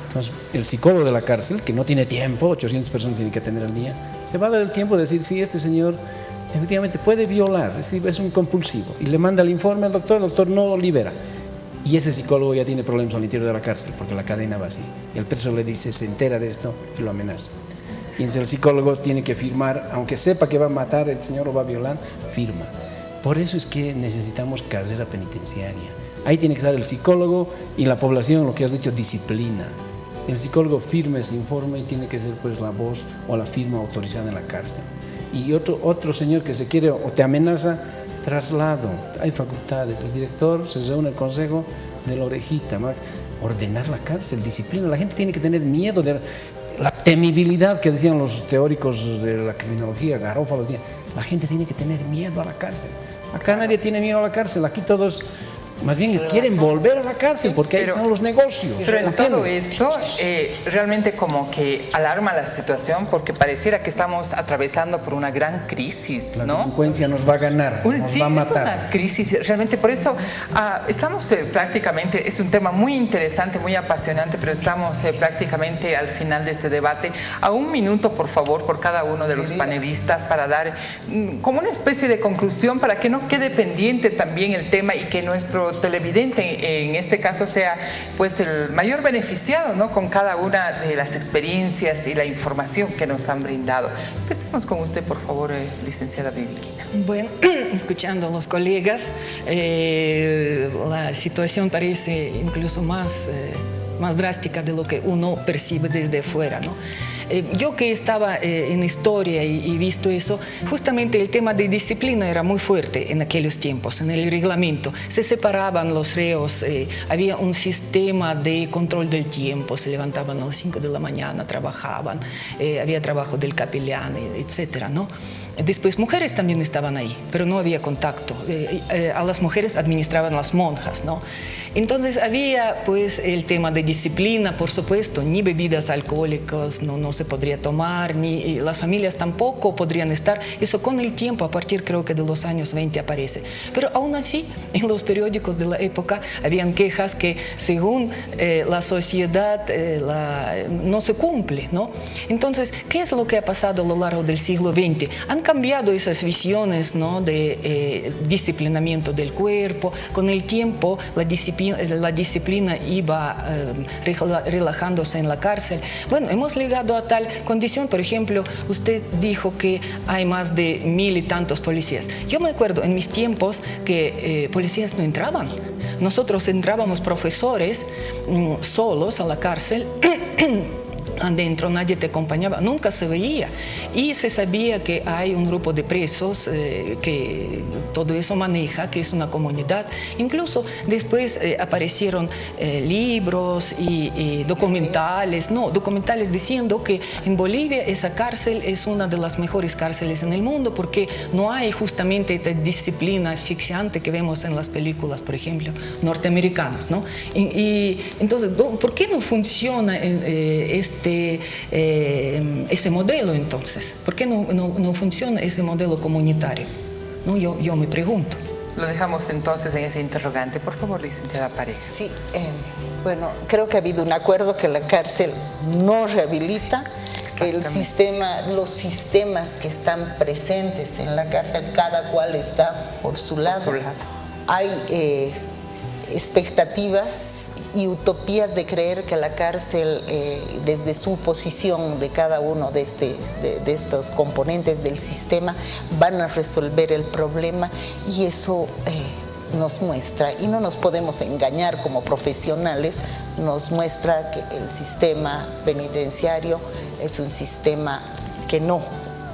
Entonces el psicólogo de la cárcel, que no tiene tiempo, 800 personas tienen que atender al día, se va a dar el tiempo de decir si este señor efectivamente puede violar, es decir, es un compulsivo, y le manda el informe al doctor, el doctor no lo libera. Y ese psicólogo ya tiene problemas al interior de la cárcel porque la cadena va así. Y el preso le dice, se entera de esto y lo amenaza. Y entonces el psicólogo tiene que firmar, aunque sepa que va a matar el señor o va a violar, firma. Por eso es que necesitamos carrera penitenciaria. Ahí tiene que estar el psicólogo y la población, lo que has dicho, disciplina. El psicólogo firma ese informe y tiene que ser pues la voz o la firma autorizada en la cárcel. Y otro señor que se quiere o te amenaza, traslado, hay facultades, el director se reúne el consejo de la orejita, ordenar la cárcel, disciplina, la gente tiene que tener miedo de la temibilidad que decían los teóricos de la criminología, Garófalo decía, la gente tiene que tener miedo a la cárcel. Acá nadie tiene miedo a la cárcel, aquí todos más bien quieren volver a la cárcel porque ahí están los negocios. Pero en ¿entiendes? todo esto, realmente como que alarma la situación porque pareciera que estamos atravesando por una gran crisis, La ¿no? delincuencia nos va a ganar, nos Sí, va a matar. es una crisis, realmente por eso estamos prácticamente, es un tema muy interesante, muy apasionante, pero estamos prácticamente al final de este debate. A un minuto, por favor, por cada uno de los panelistas para dar como una especie de conclusión para que no quede pendiente también el tema y que nuestro televidente en este caso sea pues el mayor beneficiado, ¿no? Con cada una de las experiencias y la información que nos han brindado. Empecemos con usted, por favor, licenciada Viviquina. Bueno, escuchando a los colegas, la situación parece incluso más drástica de lo que uno percibe desde fuera, ¿no? Yo que estaba en historia y visto eso, justamente el tema de disciplina era muy fuerte en aquellos tiempos, en el reglamento. Se separaban los reos, había un sistema de control del tiempo, se levantaban a las 5 de la mañana, trabajaban, había trabajo del capellán, etcétera, ¿no? Después mujeres también estaban ahí, pero no había contacto. A las mujeres administraban las monjas, ¿no? Entonces había pues el tema de disciplina, por supuesto, ni bebidas alcohólicas no se podría tomar, ni las familias tampoco podrían estar. Eso con el tiempo, a partir creo que de los años 20 aparece. Pero aún así, en los periódicos de la época habían quejas que según la sociedad no se cumple, ¿no? Entonces, ¿qué es lo que ha pasado a lo largo del siglo XX? Han cambiado esas visiones, ¿no? De disciplinamiento del cuerpo. Con el tiempo la disciplina iba relajándose en la cárcel. Bueno, hemos llegado a tal condición, por ejemplo, usted dijo que hay más de 1000 y tantos policías. Yo me acuerdo en mis tiempos que policías no entraban. Nosotros entrábamos profesores solos a la cárcel. Adentro nadie te acompañaba, nunca se veía y se sabía que hay un grupo de presos que todo eso maneja, que es una comunidad. Incluso después aparecieron libros y documentales diciendo que en Bolivia esa cárcel es una de las mejores cárceles en el mundo porque no hay justamente esta disciplina asfixiante que vemos en las películas, por ejemplo, norteamericanas, ¿no? Y entonces, ¿por qué no funciona ese modelo entonces? ¿Por qué no funciona ese modelo comunitario? ¿No? Yo me pregunto. Lo dejamos entonces en ese interrogante. Por favor, licenciada Pareja. Sí, bueno, creo que ha habido un acuerdo que la cárcel no rehabilita. Los sistemas que están presentes en la cárcel, cada cual está por su lado. Hay expectativas y utopías de creer que la cárcel, desde su posición de cada uno de estos componentes del sistema, van a resolver el problema, y eso nos muestra, y no nos podemos engañar como profesionales, nos muestra que el sistema penitenciario es un sistema que no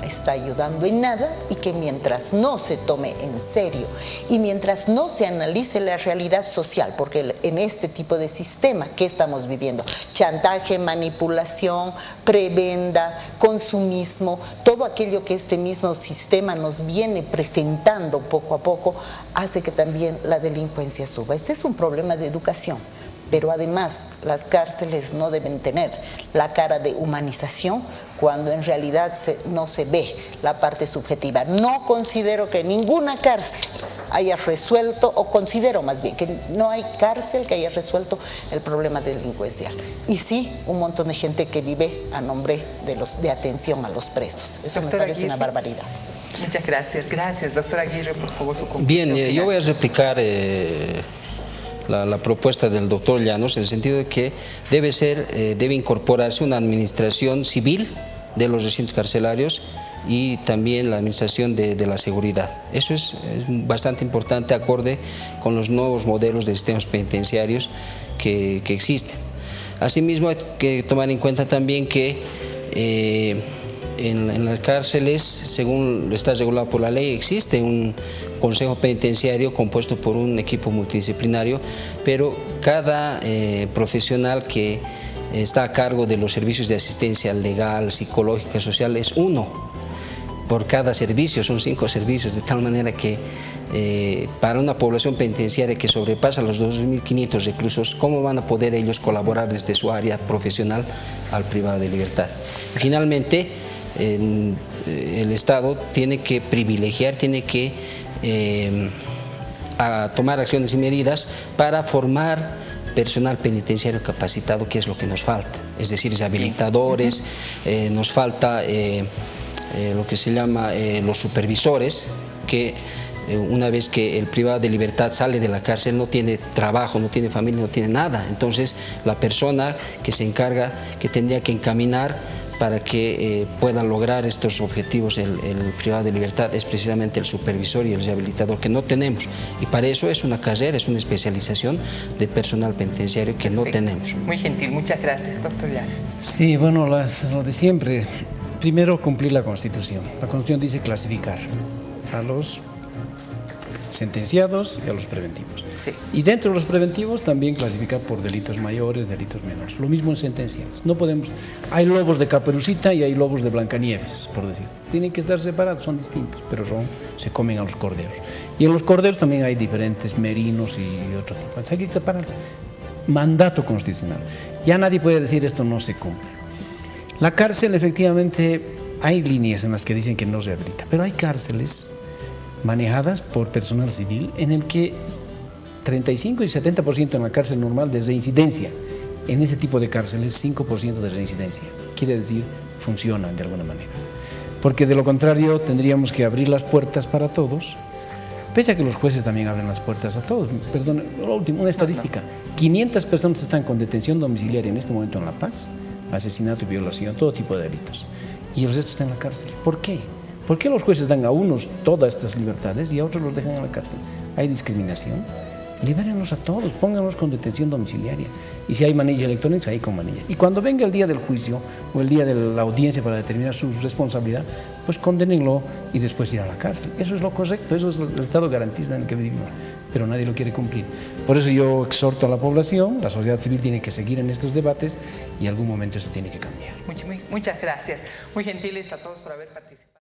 está ayudando en nada, y que mientras no se tome en serio y mientras no se analice la realidad social, porque en este tipo de sistema, ¿qué estamos viviendo? Chantaje, manipulación, prebenda, consumismo, todo aquello que este mismo sistema nos viene presentando poco a poco, hace que también la delincuencia suba. Este es un problema de educación. Pero además las cárceles no deben tener la cara de humanización cuando en realidad no se ve la parte subjetiva. No considero que ninguna cárcel haya resuelto, o considero más bien que no hay cárcel que haya resuelto el problema delincuencial. Y sí, un montón de gente que vive a nombre de atención a los presos. Eso me parece una barbaridad. Muchas gracias. Gracias, doctora Aguirre, por favor, su conclusión. Bien, yo voy a replicar la propuesta del doctor Llanos, en el sentido de que debe incorporarse una administración civil de los recintos carcelarios y también la administración de la seguridad. Eso es bastante importante, acorde con los nuevos modelos de sistemas penitenciarios que existen. Asimismo, hay que tomar en cuenta también que en las cárceles, según está regulado por la ley, existe un consejo penitenciario compuesto por un equipo multidisciplinario, pero cada profesional que está a cargo de los servicios de asistencia legal, psicológica, social es uno. por cada servicio, son 5 servicios, de tal manera que para una población penitenciaria que sobrepasa los 2.500 reclusos, ¿cómo van a poder ellos colaborar desde su área profesional al privado de libertad? Finalmente, el Estado tiene que privilegiar, tiene que tomar acciones y medidas para formar personal penitenciario capacitado, que es lo que nos falta, es decir, habilitadores, nos falta lo que se llama los supervisores, que una vez que el privado de libertad sale de la cárcel no tiene trabajo, no tiene familia, no tiene nada. Entonces la persona que se encarga, que tendría que encaminar para que pueda lograr estos objetivos el privado de libertad, es precisamente el supervisor y el rehabilitador, que no tenemos, y para eso es una carrera, es una especialización de personal penitenciario que no tenemos. Muy gentil, muchas gracias, doctor Llanes. Sí, bueno, lo de siempre. Primero, cumplir la Constitución. La Constitución dice clasificar a los sentenciados y a los preventivos. Sí. Y dentro de los preventivos también clasificar por delitos mayores, delitos menores. Lo mismo en sentencias. No podemos. Hay lobos de Caperucita y hay lobos de Blancanieves, por decir. Tienen que estar separados, son distintos, pero se comen a los corderos. Y en los corderos también hay diferentes merinos y otro tipo. Entonces hay que separarlos. Mandato constitucional. Ya nadie puede decir esto no se cumple. La cárcel, efectivamente, hay líneas en las que dicen que no se habilita, pero hay cárceles manejadas por personal civil en el que 35 y 70% en la cárcel normal de reincidencia. En ese tipo de cárceles 5% de reincidencia. Quiere decir, funcionan de alguna manera. Porque de lo contrario tendríamos que abrir las puertas para todos, pese a que los jueces también abren las puertas a todos. Perdón, lo último, una estadística. 500 personas están con detención domiciliaria en este momento en La Paz, asesinato y violación, todo tipo de delitos. Y el resto está en la cárcel. ¿Por qué? ¿Por qué los jueces dan a unos todas estas libertades y a otros los dejan en la cárcel? ¿Hay discriminación? Libérenlos a todos, pónganlos con detención domiciliaria. Y si hay manillas electrónicas, ahí con manillas. Y cuando venga el día del juicio o el día de la audiencia para determinar su responsabilidad, pues condénenlo y después ir a la cárcel. Eso es lo correcto, eso es el Estado garantista en el que vivimos, pero nadie lo quiere cumplir. Por eso yo exhorto a la población, la sociedad civil tiene que seguir en estos debates y en algún momento eso tiene que cambiar. Muchas gracias. Muy gentiles a todos por haber participado.